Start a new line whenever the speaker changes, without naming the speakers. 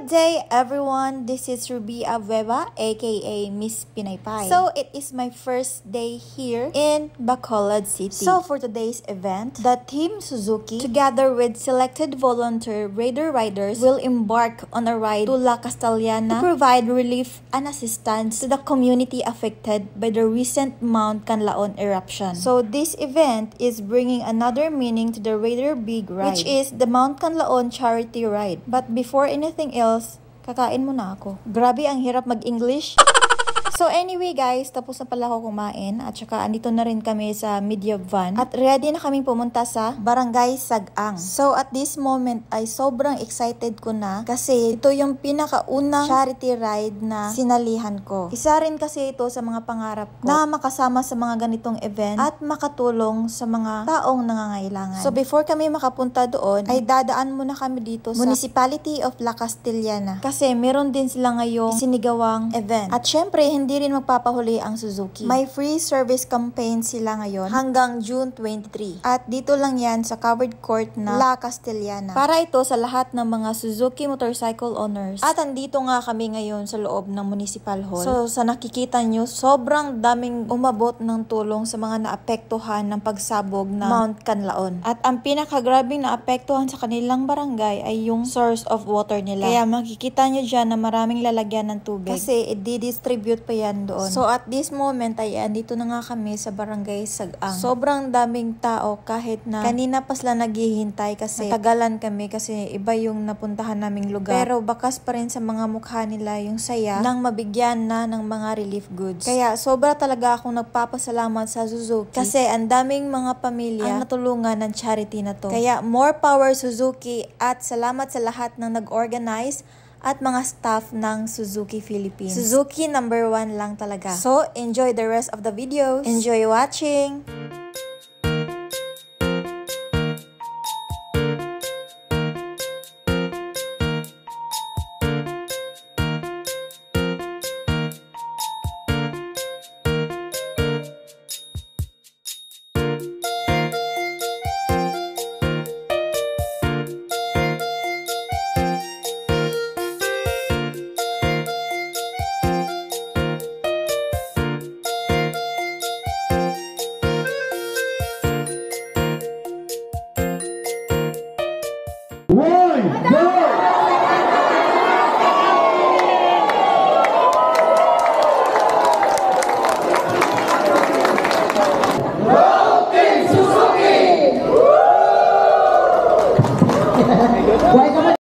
Good day everyone, this is Ruby Abueva aka Miss Pinaypay. So it is my first day here in Bacolod City. So for today's event, the Team Suzuki together with selected volunteer Raider riders will embark on a ride to La Castellana to provide relief and assistance to the community affected by the recent Mount Canlaon eruption. So this event is bringing another meaning to the Raider Big Ride, which is the Mount Canlaon charity ride. But before anything else, kakain muna ako. Grabe, ang hirap mag-English. So anyway guys, tapos na pala ako kumain at saka andito na rin kami sa media van at ready na kaming pumunta sa Barangay Sag-ang. So at this moment ay sobrang excited ko na kasi ito yung pinakaunang charity ride na sinalihan ko. Isa rin kasi ito sa mga pangarap ko na makasama sa mga ganitong event at makatulong sa mga taong nangangailangan. So before kami makapunta doon ay dadaan muna kami dito sa Municipality of La Castellana kasi meron din sila ngayong sinigawang event. At syempre hindi rin magpapahuli ang Suzuki. May free service campaign sila ngayon hanggang June 23. At dito lang yan sa covered court na La Castellana. Para ito sa lahat ng mga Suzuki motorcycle owners. At andito nga kami ngayon sa loob ng Municipal Hall. So sa nakikita nyo, sobrang daming umabot ng tulong sa mga naapektuhan ng pagsabog ng Mount Canlaon. At ang pinakagrabing naapektuhan sa kanilang barangay ay yung source of water nila. Kaya makikita nyo dyan na maraming lalagyan ng tubig. Kasi i-distribute pa yan doon. So at this moment ay andito na nga kami sa Barangay Sag-ang. Sobrang daming tao kahit na kanina pa sila naghihintay kasi natagalan kami kasi iba yung napuntahan naming lugar. Pero bakas pa rin sa mga mukha nila yung saya nang mabigyan na ng mga relief goods. Kaya sobra talaga akong nagpapasalamat sa Suzuki kasi ang daming mga pamilya ang natulungan ng charity na to. Kaya more power Suzuki at salamat sa lahat ng nag-organize at mga staff ng Suzuki Philippines. Suzuki #1 lang talaga. So, enjoy the rest of the videos. Enjoy watching!